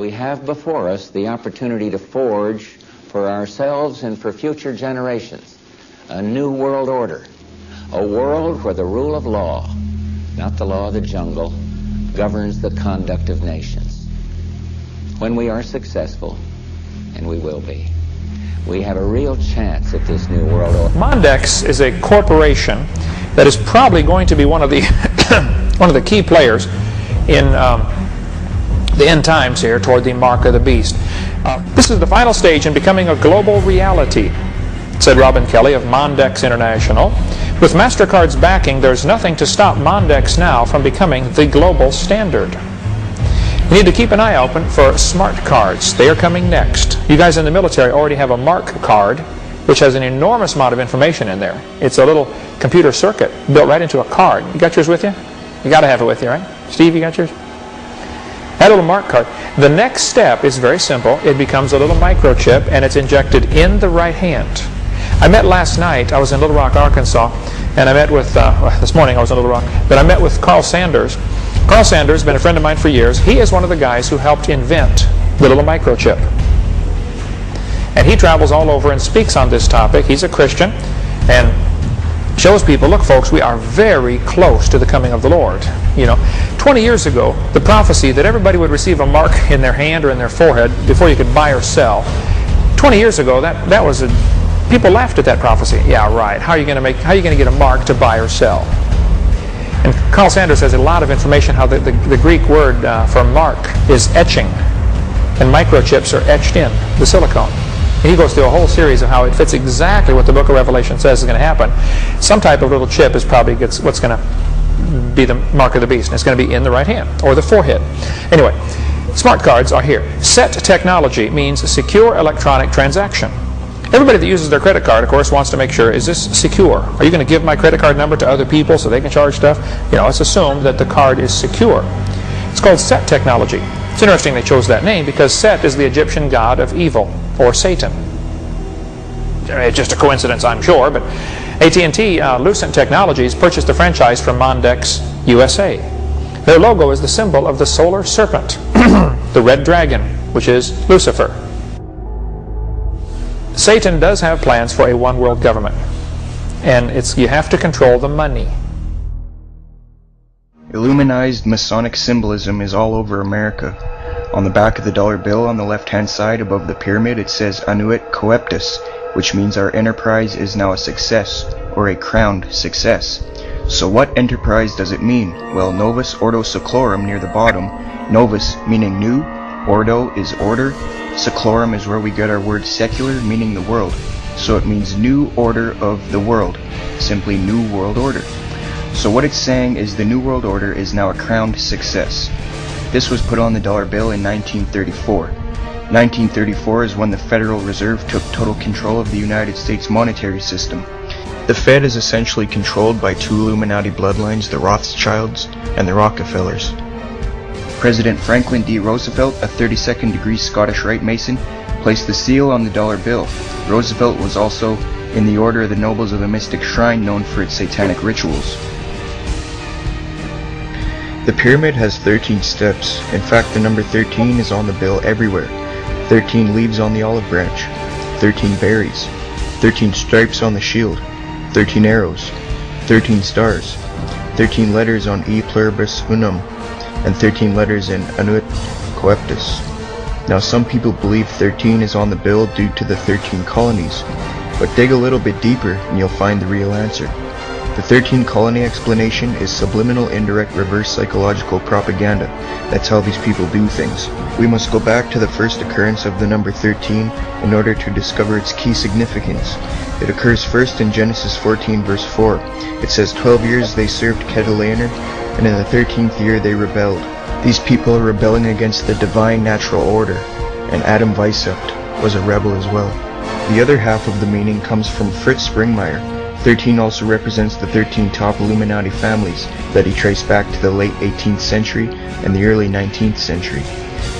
we have before us the opportunity to forge for ourselves and for future generations a new world order, a world where the rule of law, not the law of the jungle, governs the conduct of nations. When we are successful, and we will be, we have a real chance at this new world order. Mondex is a corporation that is probably going to be one of the one of the key players in the end times here toward the mark of the beast. This is the final stage in becoming a global reality, said Robin Kelly of Mondex International. With MasterCard's backing, there's nothing to stop Mondex now from becoming the global standard. You need to keep an eye open for smart cards. They are coming next. You guys in the military already have a Mark card, which has an enormous amount of information in there. It's a little computer circuit built right into a card. You got yours with you? You got to have it with you, right? Steve, you got yours? That little Mark card. The next step is very simple. It becomes a little microchip, and it's injected in the right hand. I met last night, I was in Little Rock, Arkansas, and I met with, this morning I was in Little Rock, but I met with Carl Sanders. Carl Sanders has been a friend of mine for years. He is one of the guys who helped invent the little microchip. And he travels all over and speaks on this topic. He's a Christian and shows people, look folks, we are very close to the coming of the Lord. You know, 20 years ago, the prophecy that everybody would receive a mark in their hand or in their forehead before you could buy or sell, 20 years ago, that was a, people laughed at that prophecy. Yeah, right. How are you going to get a mark to buy or sell? And Carl Sanders has a lot of information how the Greek word for mark is etching, and microchips are etched in the silicone. And he goes through a whole series of how it fits exactly what the book of Revelation says is going to happen. Some type of little chip is probably what's going to be the mark of the beast, and it's going to be in the right hand or the forehead. Anyway, smart cards are here. SET technology means secure electronic transaction. Everybody that uses their credit card, of course, wants to make sure, is this secure? Are you going to give my credit card number to other people so they can charge stuff? You know, it's assumed that the card is secure. It's called SET technology. It's interesting they chose that name because Set is the Egyptian god of evil, or Satan. It's just a coincidence, I'm sure, but AT&T Lucent Technologies purchased a franchise from Mondex USA. Their logo is the symbol of the solar serpent, the red dragon, which is Lucifer. Satan does have plans for a one-world government, and you have to control the money. Illuminized Masonic symbolism is all over America. On the back of the dollar bill on the left-hand side above the pyramid it says Annuit Coeptus, which means our enterprise is now a success, or a crowned success. So what enterprise does it mean? Well, Novus Ordo Seclorum near the bottom, Novus meaning new, Ordo is order, Seclorum is where we get our word secular, meaning the world. So it means new order of the world, simply new world order. So what it's saying is the new world order is now a crowned success. This was put on the dollar bill in 1934. 1934 is when the Federal Reserve took total control of the United States monetary system. The Fed is essentially controlled by two Illuminati bloodlines, the Rothschilds and the Rockefellers. President Franklin D. Roosevelt, a 32nd degree Scottish Rite Mason, placed the seal on the dollar bill. Roosevelt was also in the Order of the Nobles of the Mystic Shrine, known for its satanic rituals. The pyramid has 13 steps. In fact, the number 13 is on the bill everywhere. 13 leaves on the olive branch, 13 berries, 13 stripes on the shield, 13 arrows, 13 stars, 13 letters on E pluribus unum, and 13 letters in Annuit Coeptus. Now some people believe 13 is on the bill due to the 13 colonies, but dig a little bit deeper and you'll find the real answer. The 13 colony explanation is subliminal, indirect, reverse psychological propaganda. That's how these people do things. We must go back to the first occurrence of the number 13 in order to discover its key significance. It occurs first in Genesis 14 verse 4. It says 12 years they served Kedorlaomer, and in the 13th year they rebelled. These people are rebelling against the divine natural order, and Adam Weishaupt was a rebel as well. The other half of the meaning comes from Fritz Springmeier. 13 also represents the 13 top Illuminati families that he traced back to the late 18th century and the early 19th century.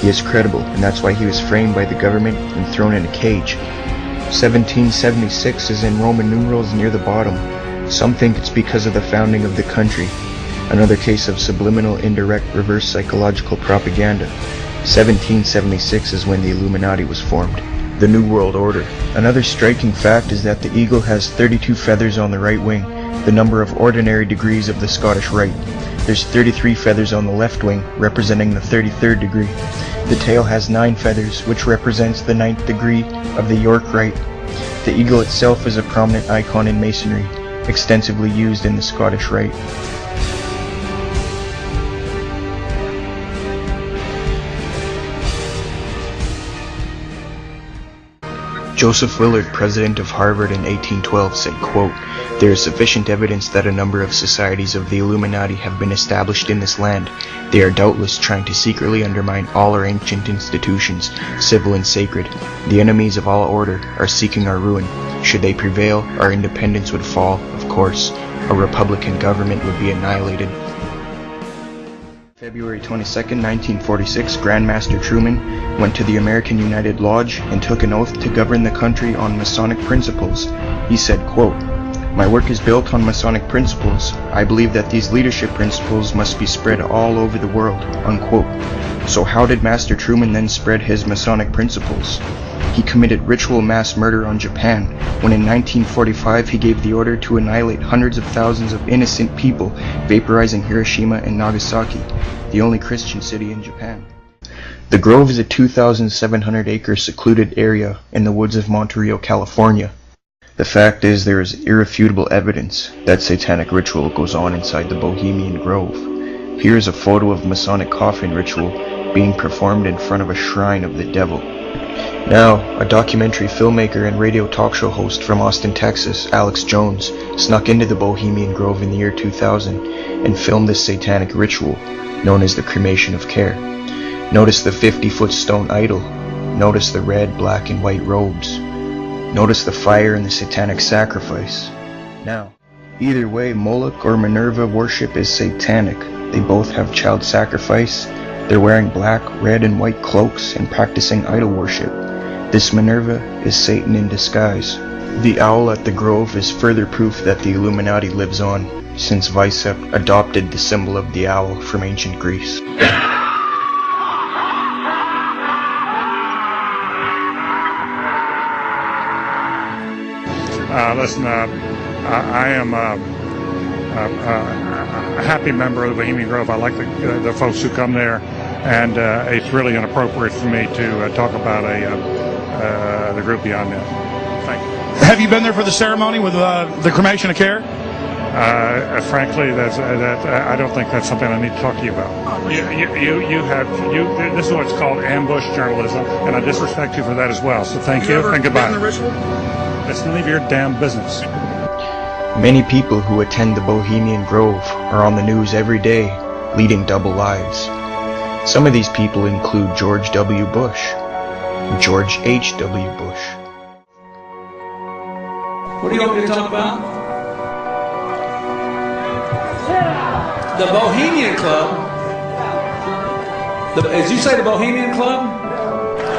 He is credible, and that's why he was framed by the government and thrown in a cage. 1776 is in Roman numerals near the bottom. Some think it's because of the founding of the country. Another case of subliminal, indirect, reverse psychological propaganda. 1776 is when the Illuminati was formed. The New World Order. Another striking fact is that the eagle has 32 feathers on the right wing, the number of ordinary degrees of the Scottish Rite. There's 33 feathers on the left wing, representing the 33rd degree. The tail has 9 feathers, which represents the 9th degree of the York Rite. The eagle itself is a prominent icon in Masonry, extensively used in the Scottish Rite. Joseph Willard, president of Harvard in 1812, said, quote, "There is sufficient evidence that a number of societies of the Illuminati have been established in this land. They are doubtless trying to secretly undermine all our ancient institutions, civil and sacred. The enemies of all order are seeking our ruin. Should they prevail, our independence would fall, of course. A republican government would be annihilated." February 22, 1946, Grandmaster Truman went to the American United Lodge and took an oath to govern the country on Masonic principles. He said, quote, "My work is built on Masonic principles. I believe that these leadership principles must be spread all over the world," unquote. So how did Master Truman then spread his Masonic principles? He committed ritual mass murder on Japan, when in 1945 he gave the order to annihilate hundreds of thousands of innocent people, vaporizing Hiroshima and Nagasaki, the only Christian city in Japan. The Grove is a 2,700-acre secluded area in the woods of Monterey, California. The fact is, there is irrefutable evidence that satanic ritual goes on inside the Bohemian Grove. Here is a photo of Masonic coffin ritual being performed in front of a shrine of the devil. Now, a documentary filmmaker and radio talk show host from Austin, Texas, Alex Jones, snuck into the Bohemian Grove in the year 2000 and filmed this satanic ritual, known as the cremation of care. Notice the 50-foot stone idol. Notice the red, black, and white robes. Notice the fire and the satanic sacrifice. Now, either way, Moloch or Minerva worship is satanic. They both have child sacrifice. They're wearing black, red, and white cloaks and practicing idol worship. This Minerva is Satan in disguise. The owl at the Grove is further proof that the Illuminati lives on, since Vicep adopted the symbol of the owl from ancient Greece. I am a happy member of the Bohemian Grove. I like the folks who come there, and it's really inappropriate for me to talk about the group beyond that. Thank you. Have you been there for the ceremony with the cremation of care? Frankly, I don't think that's something I need to talk to you about. This is what's called ambush journalism, and I disrespect you for that as well. So thank you and goodbye. The ritual? It's none of your damn business. Many people who attend the Bohemian Grove are on the news every day, leading double lives. Some of these people include George W. Bush, George H.W. Bush. What do you want me to talk about? The Bohemian Club. As you say, the Bohemian Club?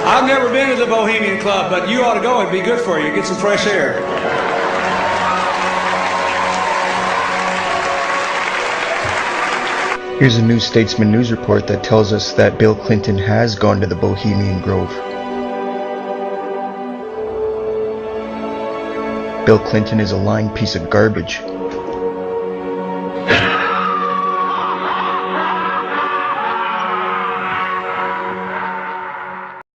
I've never been to the Bohemian Club, but you ought to go. It'd be good for you. Get some fresh air. Here's a New Statesman news report that tells us that Bill Clinton has gone to the Bohemian Grove. Bill Clinton is a lying piece of garbage.